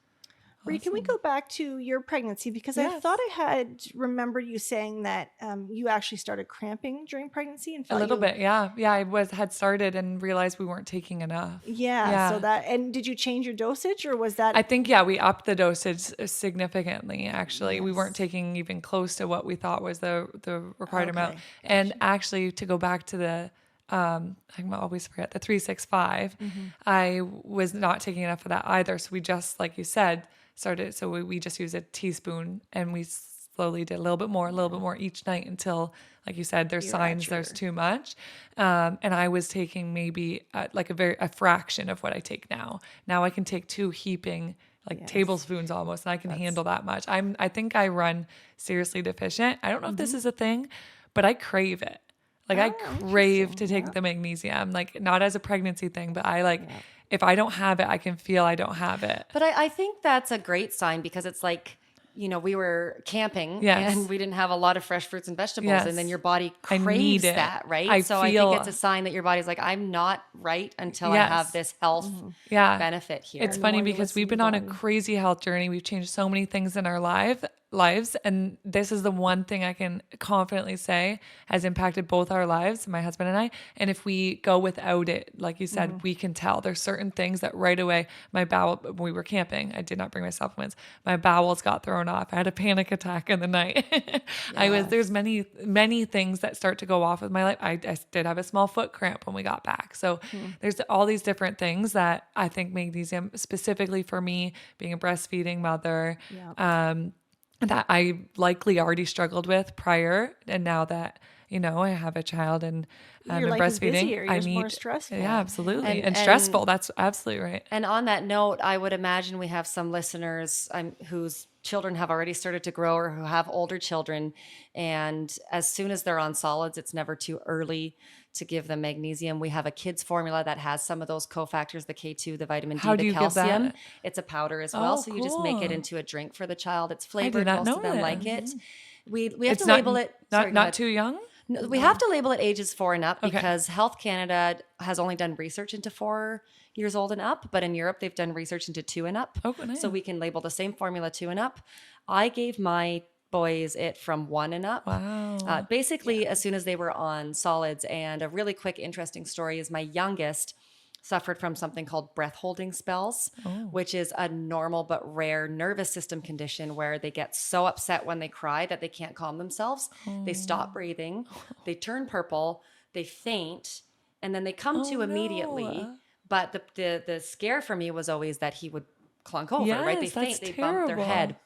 Bree, can we go back to your pregnancy? Because I thought I had remembered you saying that you actually started cramping during pregnancy and felt a little bit. Yeah. I had started and realized we weren't taking enough. Yeah. So and did you change your dosage, or was that? I think, we upped the dosage significantly. Actually, we weren't taking even close to what we thought was the required amount. Gotcha. And actually, to go back to the, I always forget, the 365, I was not taking enough of that either. So we just, like you said, started. So we just used a teaspoon, and we slowly did a little bit more each night until, like you said, there's signs there's too much. And I was taking maybe a fraction of what I take now. Now I can take 2 heaping tablespoons almost, and I can handle that much. I think I run seriously deficient. I don't know if this is a thing, but I crave it. I crave to take the magnesium, not as a pregnancy thing, but if I don't have it, I can feel I don't have it. But I think that's a great sign, because it's like we were camping Yes. and we didn't have a lot of fresh fruits and vegetables, Yes. and then your body I need craves it. that, right? I So I feel- think it's a sign that your body's like, I'm not right until I Yes. have this health Yeah. benefit here. It's the funny more you because listen, we've been you on a learn. crazy health journey. We've changed so many things in our lives. And this is the one thing I can confidently say has impacted both our lives, my husband and I. And if we go without it, like you said, we can tell there's certain things that right away, my bowel, when we were camping, I did not bring my supplements. My bowels got thrown off. I had a panic attack in the night. There's many things that start to go off with my life. I did have a small foot cramp when we got back. So there's all these different things that I think magnesium, specifically for me being a breastfeeding mother, that I likely already struggled with prior. And now that, I have a child and Your I'm life is breastfeeding, busier, I yours need more stressful. Yeah, absolutely. And- And stressful. That's absolutely right. And on that note, I would imagine we have some listeners whose children have already started to grow or who have older children. And as soon as they're on solids, it's never too early to give them magnesium. We have a kids formula that has some of those cofactors, the K2, the vitamin D, How do the you give that? calcium. It's a powder as well. Oh, So you just make it cool. into a drink for the child. It's flavored. not Most know of them this. like it. We have It's to label it. Sorry, go not ahead. too young. No, we have to label it ages 4 and up Okay. because Health Canada has only done research into 4 years old and up, but in Europe they've done research into 2 and up. Oh, nice. So we can label the same formula 2 and up. I gave my boys it from 1 and up. Wow. Basically, as soon as they were on solids. And a really quick, interesting story is my youngest suffered from something called breath holding spells, which is a normal but rare nervous system condition where they get so upset when they cry that they can't calm themselves. They stop breathing, they turn purple, they faint, and then they come to immediately. no. But the scare for me was always that he would clunk over, right? They Yes, that's faint, they bump their terrible. head.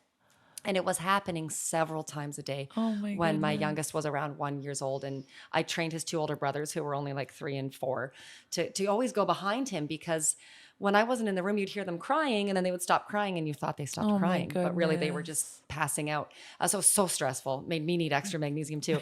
And it was happening several times a day Oh my when my goodness. youngest was around 1 year old. And I trained his 2 older brothers who were only like 3 and 4 to always go behind him, because when I wasn't in the room, you'd hear them crying and then they would stop crying and you thought they stopped Oh my crying, but really they were goodness. just passing out. So stressful, made me need extra magnesium too.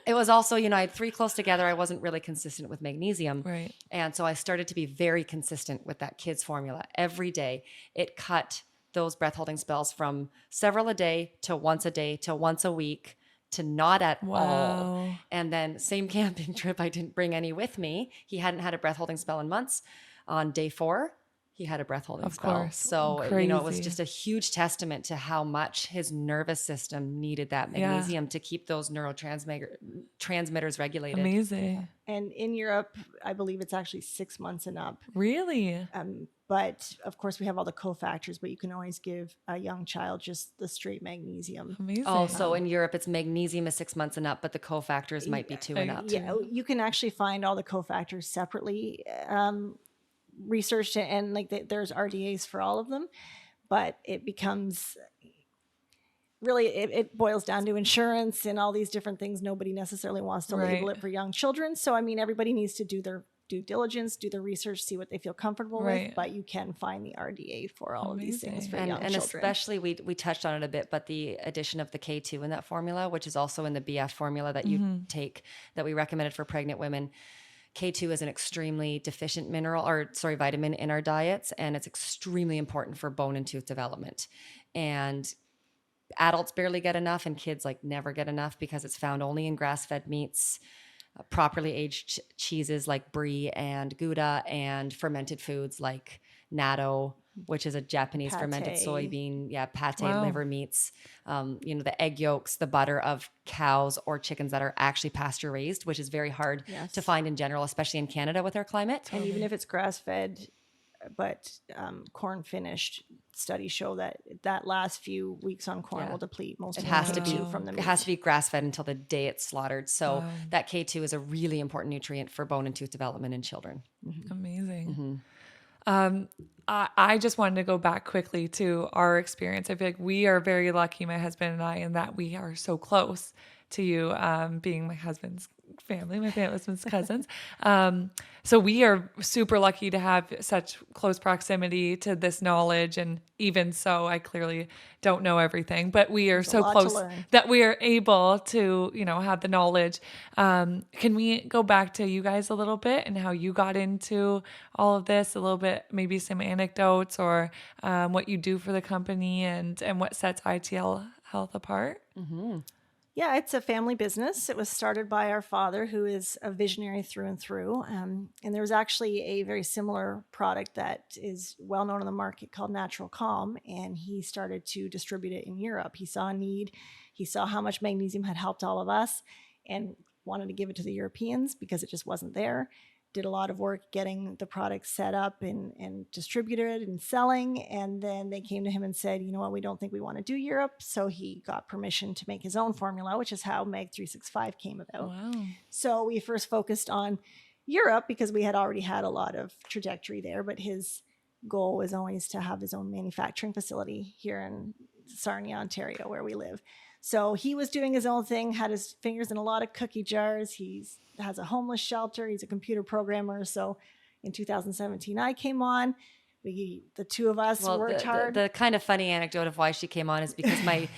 It was also, I had 3 close together. I wasn't really consistent with magnesium. Right. And so I started to be very consistent with that kids formula every day. It cut those breath holding spells from several a day to once a week to not at all. Wow. And then same camping trip, I didn't bring any with me. He hadn't had a breath holding spell in months. On day 4, he had a breath holding Of spell. course. So, it was Crazy. just a huge testament to how much his nervous system needed that Yeah. magnesium to keep those neurotransmitters regulated. Amazing. And in Europe, I believe it's actually 6 months and up. Really? But of course, we have all the cofactors, but you can always give a young child just the straight magnesium. Amazing. Also in Europe, it's magnesium is 6 months and up, but the cofactors might be 2 and up. Yeah, you can actually find all the cofactors separately researched, and there's RDAs for all of them, but it becomes really, it boils down to insurance and all these different things. Nobody necessarily wants to label Right. it for young children. So, everybody needs to do their due diligence, do the research, see what they feel comfortable Right. with, but you can find the RDA for all of these things for And young children. especially we touched on it a bit, but the addition of the K2 in that formula, which is also in the BF formula that you take, that we recommended for pregnant women. K2 is an extremely deficient vitamin in our diets, and it's extremely important for bone and tooth development. And adults barely get enough, and kids never get enough because it's found only in grass-fed meats, properly aged cheeses like brie and Gouda, and fermented foods like natto, which is a Japanese fermented Pate. soybean, pate Wow. liver meats, the egg yolks, the butter of cows or chickens that are actually pasture raised, which is very hard Yes. to find in general, especially in Canada with our climate. And even if it's grass fed, but corn finished, studies show that last few weeks on corn will deplete most It of has the to be K2 from the it meat. has to be grass fed until the day it's slaughtered. So that K2 is a really important nutrient for bone and tooth development in children. Amazing. I just wanted to go back quickly to our experience. I feel like we are very lucky, my husband and I, in that we are so close to you, being my husband's family, my husband's cousins. So we are super lucky to have such close proximity to this knowledge. And even so, I clearly don't know everything, but we are so a lot to close learn. that we are able to, have the knowledge. Can we go back to you guys a little bit and how you got into all of this, a little bit, maybe some anecdotes or what you do for the company and what sets ITL Health apart? Yeah, it's a family business. It was started by our father, who is a visionary through and through. And there was actually a very similar product that is well known in the market called Natural Calm. And he started to distribute it in Europe. He saw a need. He saw how much magnesium had helped all of us and wanted to give it to the Europeans because it just wasn't there. Did a lot of work getting the product set up and distributed and selling. And then they came to him and said, you know what, we don't think we want to do Europe. So he got permission to make his own formula, which is how Meg 365 came about. Wow. So we first focused on Europe because we had already had a lot of trajectory there, but his goal was always to have his own manufacturing facility here in Sarnia, Ontario, where we live. So he was doing his own thing, had his fingers in a lot of cookie jars. He has a homeless shelter. He's a computer programmer. So in 2017, I came on. The two of us worked hard. The kind of funny anecdote of why she came on is because my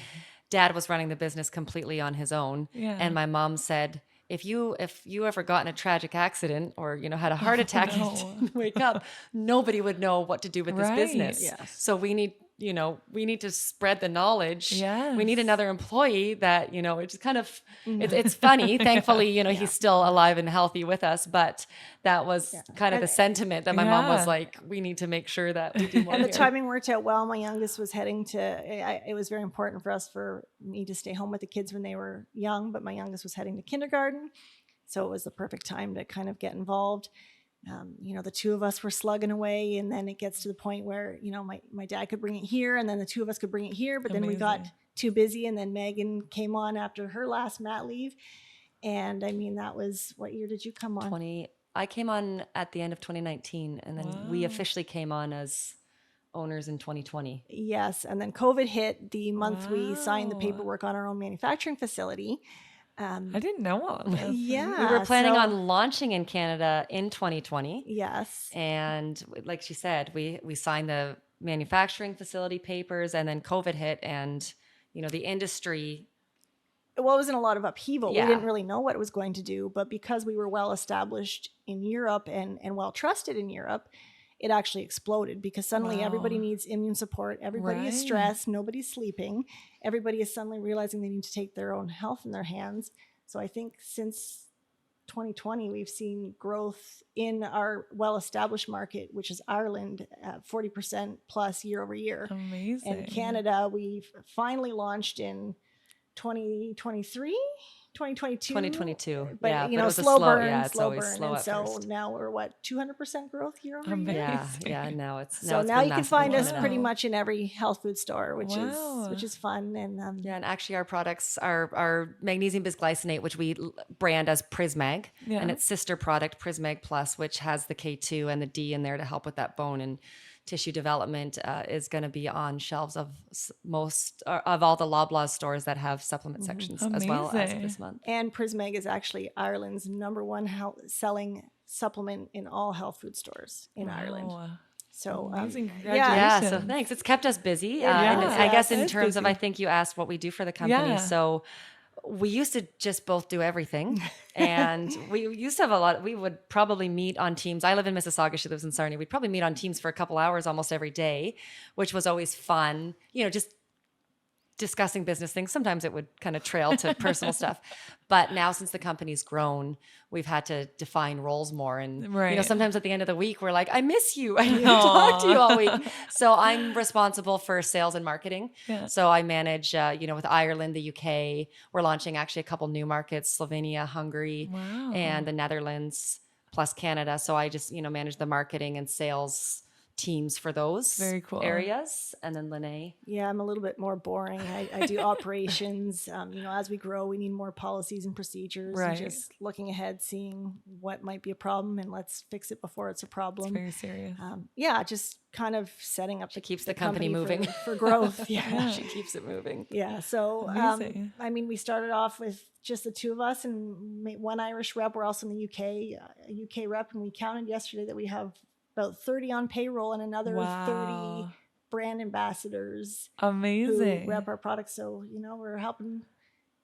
dad was running the business completely on his own. Yeah. And my mom said, if you ever got in a tragic accident or, had a heart attack and didn't wake up, nobody would know what to do with this Right. business. Yes. So we need to spread the knowledge. Yes. We need another employee that, it's kind of, it's funny. Thankfully, he's still alive and healthy with us, but that was kind of the sentiment that my mom was like, we need to make sure that we do more. And the here. timing worked out well. My youngest was heading to, it was very important for me to stay home with the kids when they were young, but my youngest was heading to kindergarten. So it was the perfect time to kind of get involved. The two of us were slugging away, and then it gets to the point where, my dad could bring it here, and then the two of us could bring it here, but then we got too busy, and then Meaghan came on after her last mat leave. And that was, what year did you come on? I came on at the end of 2019, and then we officially came on as owners in 2020. Yes, and then COVID hit the month we signed the paperwork on our own manufacturing facility. I didn't know all of this. Yeah. We were planning on launching in Canada in 2020. Yes. And like she said, we signed the manufacturing facility papers, and then COVID hit, and, the industry. Well, it was in a lot of upheaval. Yeah. We didn't really know what it was going to do, but because we were well established in Europe and well trusted in Europe, it actually exploded because suddenly everybody needs immune support. Everybody is stressed. Nobody's sleeping. Everybody is suddenly realizing they need to take their own health in their hands. So I think since 2020, we've seen growth in our well-established market, which is Ireland, 40% plus year over year. Amazing. And Canada, we've finally launched in 2022. 2022. But, yeah, but it was slow burn. it's always slow And at so first. now we're 200% growth year over year? Yeah, now it's So now been you can massive find in us Canada. pretty much in every health food store, which Wow. is fun. And Yeah, and actually our products are magnesium bisglycinate, which we brand as Prismag, Yeah. and its sister product Prismag Plus, which has the K2 and the D in there to help with that bone and tissue development, is going to be on shelves of most of all the Loblaws stores that have supplement sections as well as Amazing. this month. And Prismag is actually Ireland's #1 selling supplement in all health food stores in Ireland. Wow. So Amazing. yeah, Yeah, so Congratulations. thanks. It's kept us busy. Yeah, And I guess in it's terms of, busy. I think you asked what we do for the company. Yeah. So we used to just both do everything. And we used to have we would probably meet on Teams. I live in Mississauga, she lives in Sarnia. We'd probably meet on Teams for a couple hours almost every day, which was always fun, just discussing business things. Sometimes it would kind of trail to personal stuff. But now since the company's grown, we've had to define roles more. And, Right. sometimes at the end of the week, we're like, I miss you. I need to talk to you all week. So I'm responsible for sales and marketing. Yeah. So I manage, with Ireland, the UK. We're launching actually a couple new markets, Slovenia, Hungary, and the Netherlands, plus Canada. So I just, manage the marketing and sales teams for those Very cool. areas. And then Lynae. Yeah, I'm a little bit more boring. I do operations. As we grow, we need more policies and procedures. Right. And just looking ahead, seeing what might be a problem, and let's fix it before it's a problem. Very serious. Just kind of setting up. She keeps the company moving for growth. Yeah. She keeps it moving. Yeah. So, Amazing. we started off with just the two of us and one Irish rep. We're also in the UK, a UK rep, and we counted yesterday that we have about 30 on payroll and another Wow. 30 brand ambassadors Amazing. who rep our products. So, we're helping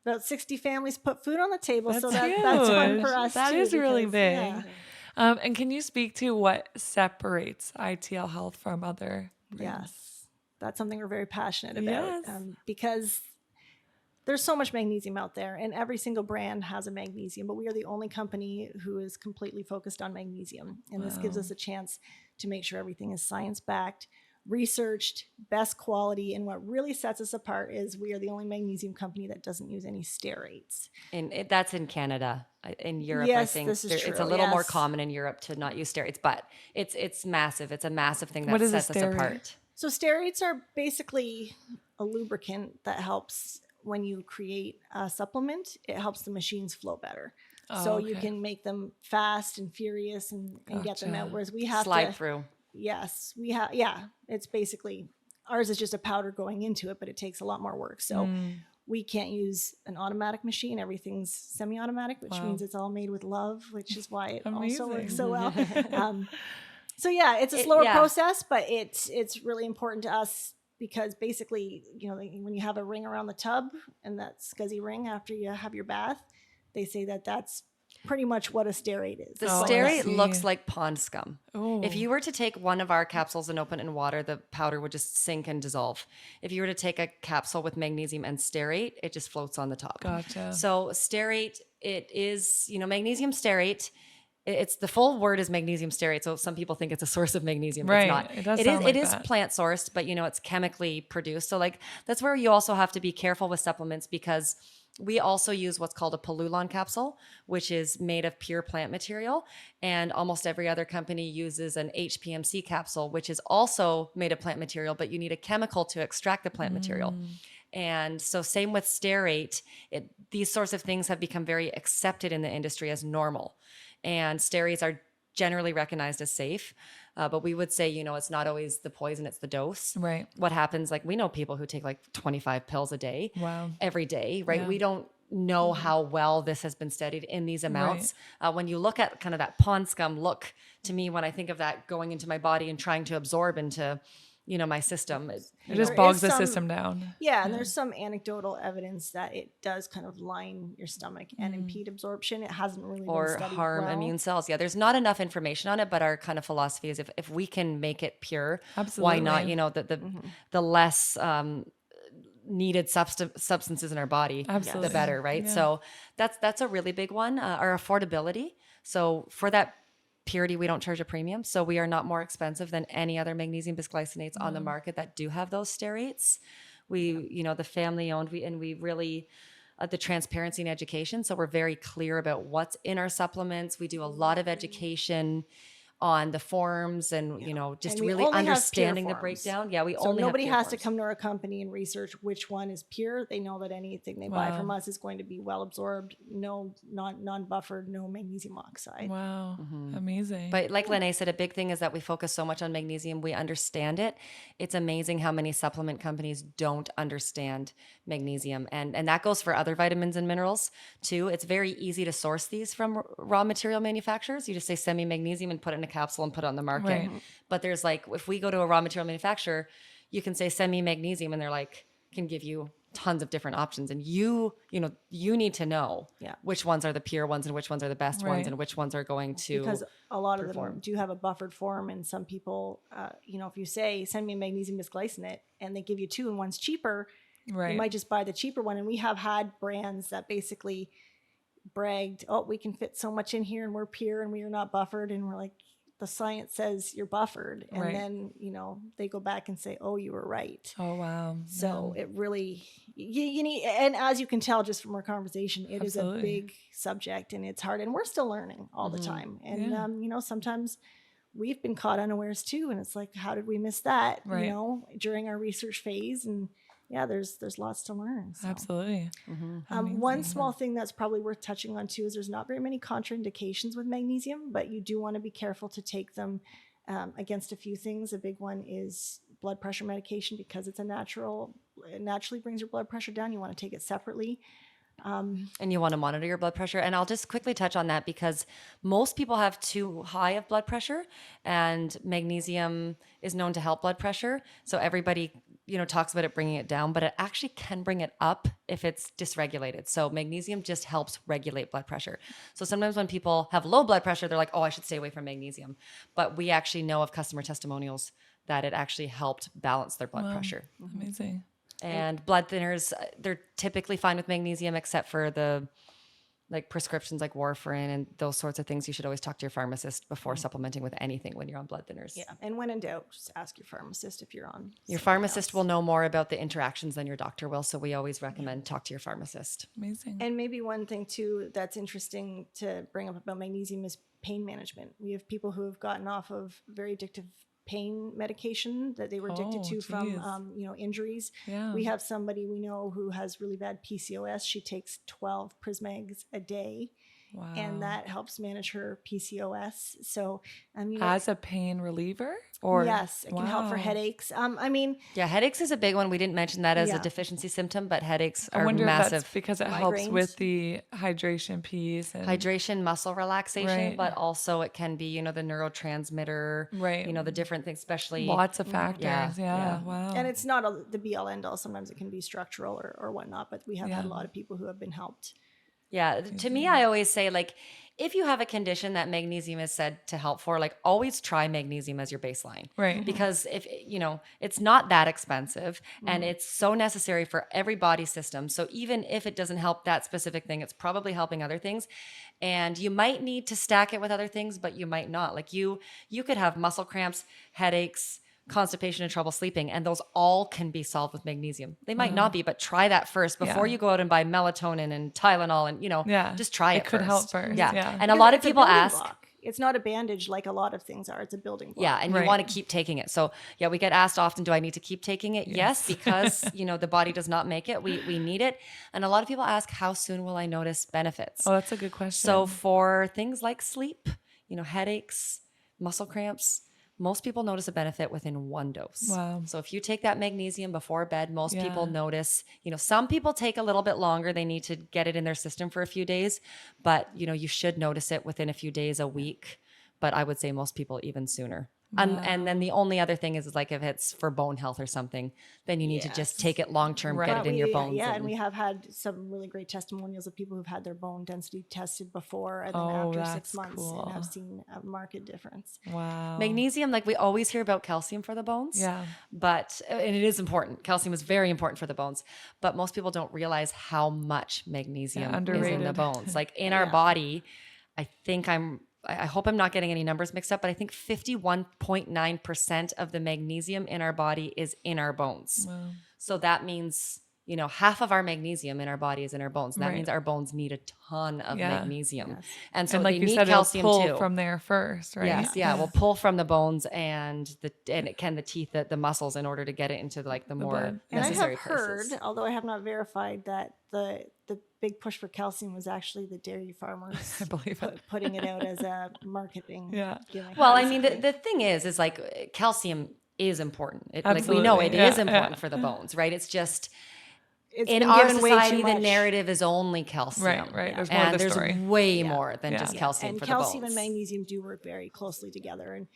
about 60 families put food on the table. That's so that's fun huge. for us. That too, is really because, big. yeah. And can you speak to what separates ITL Health from other brands? Yes, that's something we're very passionate about. Yes. Because there's so much magnesium out there, and every single brand has a magnesium, but we are the only company who is completely focused on magnesium. And this gives us a chance to make sure everything is science-backed, researched, best quality. And what really sets us apart is we are the only magnesium company that doesn't use any stearates. And that's in Canada. In Europe, Yes, I think this is it's a true, little more yes. common in Europe to not use steroids, but it's massive. It's a massive thing that What is a sets us steroid? apart. So steroids are basically a lubricant that helps when you create a supplement. It helps the machines flow better. So you okay. can make them fast and furious and get them out. Gotcha. Whereas we have Slide to through. Yes, we have. Yeah, it's basically ours is just a powder going into it, but it takes a lot more work. So we can't use an automatic machine. Everything's semi-automatic, which means it's all made with love, which is why it also works so well. So yeah, it's a slower process, but it's really important to us because basically, when you have a ring around the tub and that scuzzy ring after you have your bath, they say that that's pretty much what a steroid is. The Oh, I steroid see. looks like pond scum. Oh. If you were to take one of our capsules and open it in water, the powder would just sink and dissolve. If you were to take a capsule with magnesium and stearate, it just floats on the top. Gotcha. So stearate, it is, magnesium stearate. It's the full word is magnesium stearate. So some people think it's a source of magnesium. But Right. It's not. It does sound It like is that. plant sourced, but it's chemically produced. So that's where you also have to be careful with supplements because we also use what's called a Polulon capsule, which is made of pure plant material. And almost every other company uses an HPMC capsule, which is also made of plant material, but you need a chemical to extract the plant material. And so same with stearate, these sorts of things have become very accepted in the industry as normal. And stearates are generally recognized as safe. But we would say, it's not always the poison, it's the dose. Right. What happens, we know people who take 25 pills a day Wow. every day, right? Yeah. We don't know how well this has been studied in these amounts. When you look at kind of that pond scum look, to me, when I think of that going into my body and trying to absorb into, my system, It There just is bogs the some- system down. Yeah, and there's some anecdotal evidence that it does kind of line your stomach and Mm. impede absorption. It hasn't really been or studied harm well. immune cells. Yeah, there's not enough information on it, but our kind of philosophy is if we can make it pure, why not? Absolutely. The less needed substances in our body, Absolutely. the better, right? Yeah. So that's a really big one. Our affordability. So for that purity, we don't charge a premium. So we are not more expensive than any other magnesium bisphosphonates on the market that do have those stearates. We, the family owned, we really, the transparency and education. So we're very clear about what's in our supplements. We do a lot of education on the forms and, just And we really only have pure understanding the forms. breakdown. Yeah, we So only nobody have pure has to forms. come to our company and research which one is pure. They know that anything they buy Wow. from us is going to be well absorbed, no non-buffered, no magnesium oxide. Wow. Amazing. But like Lynae said, a big thing is that we focus so much on magnesium. We understand it. It's amazing how many supplement companies don't understand magnesium. And that goes for other vitamins and minerals too. It's very easy to source these from raw material manufacturers. You just say send me magnesium and put it in a capsule and put it on the market. Right. But there's if we go to a raw material manufacturer, you can say send me magnesium and they're can give you tons of different options. And you need to know Yeah. which ones are the pure ones and which ones are the best Right. ones and which ones are going to Because a lot of perform. them do have a buffered form, and some people, if you say send me magnesium bisglycinate and they give you two and one's cheaper, right. you might just buy the cheaper one. And we have had brands that basically bragged, "Oh, we can fit so much in here, and we're pure, and we are not buffered," and we're like, the science says you're buffered, and Right. then they go back and say, "Oh, you were right." Oh, wow. So it really you need, and as you can tell just from our conversation, it is a Absolutely. big subject and it's hard, and we're still learning all the time. And Yeah. sometimes we've been caught unawares too. And it's like, how did we miss that, Right. you know, during our research phase? And yeah, there's lots to learn. So. Absolutely. One small thing that's probably worth touching on too is there's not very many contraindications with magnesium, but you do want to be careful to take them against a few things. A big one is blood pressure medication, because it's it naturally brings your blood pressure down. You want to take it separately. And you want to monitor your blood pressure. And I'll just quickly touch on that, because most people have too high of blood pressure, and magnesium is known to help blood pressure. So everybody, talks about it bringing it down, but it actually can bring it up if it's dysregulated. So magnesium just helps regulate blood pressure. So sometimes when people have low blood pressure, they're like, oh, I should stay away from magnesium. But we actually know of customer testimonials that it actually helped balance their blood pressure. Amazing. And blood thinners, they're typically fine with magnesium, except for the prescriptions like warfarin and those sorts of things. You should always talk to your pharmacist before supplementing with anything when you're on blood thinners. Yeah. And when in doubt, just ask your pharmacist if you're on. Your pharmacist will know more about the interactions than your doctor will. So we always recommend talk to your pharmacist. Amazing. And maybe one thing too that's interesting to bring up about magnesium is pain management. We have people who have gotten off of very addictive pain medication that they were addicted to from injuries. Yeah. We have somebody we know who has really bad PCOS. She takes 12 Prismags a day. Wow. And that helps manage her PCOS. So, As a pain reliever? Or yes, it can help for headaches. Yeah, headaches is a big one. We didn't mention that as a deficiency symptom, but headaches I are wonder massive. if that's because it helps Migraines. with the hydration piece. And Hydration, muscle relaxation, Right. but also it can be, the neurotransmitter, Right. The different things, especially lots of factors. Yeah, Yeah. yeah. Wow. and it's not the be all end all. Sometimes it can be structural or whatnot, but we have had a lot of people who have been helped. Yeah. To me, I always say, if you have a condition that magnesium is said to help for, always try magnesium as your baseline. Right. Because if, it's not that expensive and it's so necessary for every body system. So even if it doesn't help that specific thing, it's probably helping other things. And you might need to stack it with other things, but you might not. You could have muscle cramps, headaches, constipation, and trouble sleeping, and those all can be solved with magnesium. They might not be, but try that first before you go out and buy melatonin and Tylenol and just try it. It could help first. Yeah. Yeah. And a lot of It's a people building ask, block. It's not a bandage like a lot of things are. It's a building block. yeah, and you Right. want to keep taking it. So yeah, we get asked often, do I need to keep taking it? Yes, because the body does not make it. We need it. And a lot of people ask, how soon will I notice benefits? Oh, that's a good question. So for things like sleep, headaches, muscle cramps, most people notice a benefit within one dose. Wow. So if you take that magnesium before bed, most Yeah. people notice, some people take a little bit longer. They need to get it in their system for a few days, but you should notice it within a few days, a week. But I would say most people even sooner. And then the only other thing is if it's for bone health or something, then you need to just take it long-term, Right. get But it in your bones. Yeah, and we have had some really great testimonials of people who've had their bone density tested before and then Oh, after that's 6 months cool. and have seen a marked difference. Wow. Magnesium, we always hear about calcium for the bones. Yeah. And it is important. Calcium is very important for the bones, but most people don't realize how much magnesium is in the underrated. bones. In our body, I hope I'm not getting any numbers mixed up, but I think 51.9% of the magnesium in our body is in our bones. Wow. So that means, half of our magnesium in our body is in our bones. And that Right. means our bones need a ton of Yeah. magnesium. And so And like they you need said, calcium it'll pull too. from there first, right? Yes, yeah. We'll pull from the bones and the teeth, the muscles, in order to get it into the more blood. And I necessary have heard, places. although I have not verified, that the big push for calcium was actually the dairy farmers I believe it. putting it out as a marketing Yeah. gimmick. Well, I mean, the thing is calcium is important. We know Absolutely. it is Yeah, important yeah. for the bones, right? It's just It's in been our given way too society, the much. narrative is only calcium. Right. There's more to And the there's story. way more than Yeah. just Yeah. calcium And for calcium the bones. and magnesium do work very closely together. And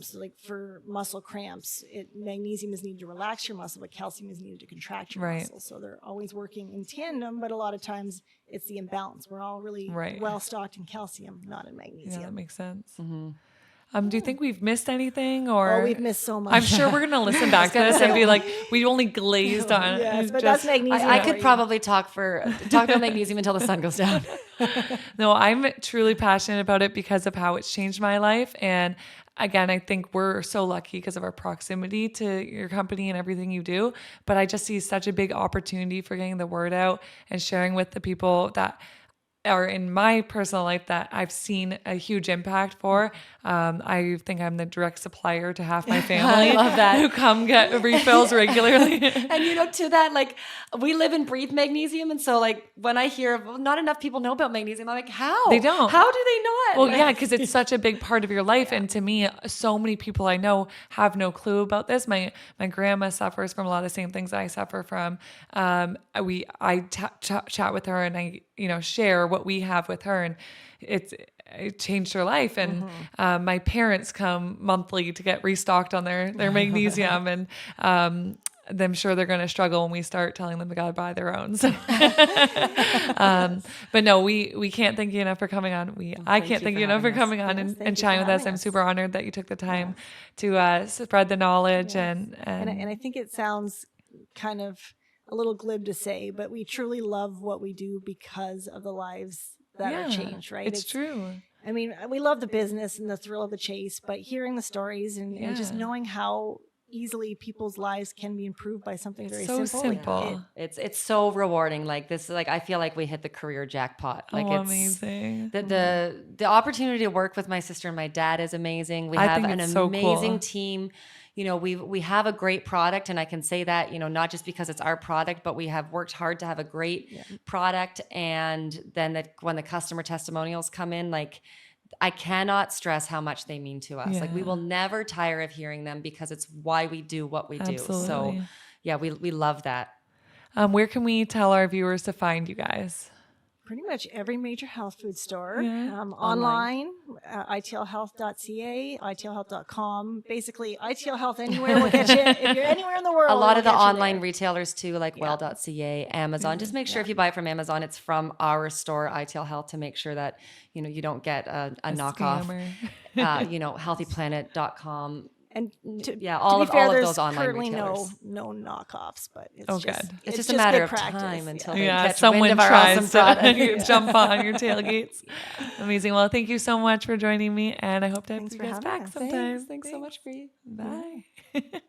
so for muscle cramps, magnesium is needed to relax your muscle, but calcium is needed to contract your Right. muscle. So they're always working in tandem, but a lot of times it's the imbalance. We're all really Right. well stocked in calcium, not in Yeah, magnesium. that makes sense. Mm-hmm. Do you think we've missed anything, or Oh, we've missed so much. I'm sure we're gonna listen back to this and be like, we only glazed on. Yes, but just- that's magnesium. I for could you. probably talk about magnesium until the sun goes down. No, I'm truly passionate about it because of how it's changed my life. And again, I think we're so lucky because of our proximity to your company and everything you do. But I just see such a big opportunity for getting the word out and sharing with the people that are in my personal life that I've seen a huge impact for. I think I'm the direct supplier to half my family. I love that. Who come get refills regularly. And to that, like, we live and breathe magnesium. And so, like, when I hear not enough people know about magnesium, I'm like, how? They don't. How do they not? Well, yeah, because it's such a big part of your life. And to me, so many people I know have no clue about this. My grandma suffers from a lot of the same things I suffer from. I chat with her and I, share what we have with her, and it changed her life. And my parents come monthly to get restocked on their magnesium, and I'm sure they're going to struggle when we start telling them they got to buy their own. So, but no, we can't thank you enough for coming on. I can't thank you enough for coming on and chatting with us. I'm super honored that you took the time to spread the knowledge. And I think it sounds kind of a little glib to say, but we truly love what we do because of the lives that are changed, right? It's true. I mean, we love the business and the thrill of the chase, but hearing the stories and just knowing how easily people's lives can be improved by something very so simple. It's so rewarding. Like, this is like, I feel like we hit the career jackpot. Like, it's amazing. The opportunity to work with my sister and my dad is amazing. We have an amazing team. We have a great product, and I can say that, not just because it's our product, but we have worked hard to have a great product. And then when the customer testimonials come in, like, I cannot stress how much they mean to us. Like, we will never tire of hearing them because it's why we do what we do. So yeah, we love that. Where can we tell our viewers to find you guys? Pretty much every major health food store, online, itlhealth.ca, itlhealth.com. Basically, ITL Health anywhere will get you. If you're anywhere in the world, a lot of the online retailers too, like well.ca, Amazon. Just make sure if you buy it from Amazon, it's from our store, ITL Health, to make sure that you don't get a knockoff. Healthyplanet.com. And all of those online currently retailers. no knockoffs, but it's it's just a matter of practice. time until they catch someone wind of our awesome tries product. to jump on your tailgates. Amazing. Well, thank you so much for joining me, and I hope to have you guys back sometime. Thanks so much for you. Bye.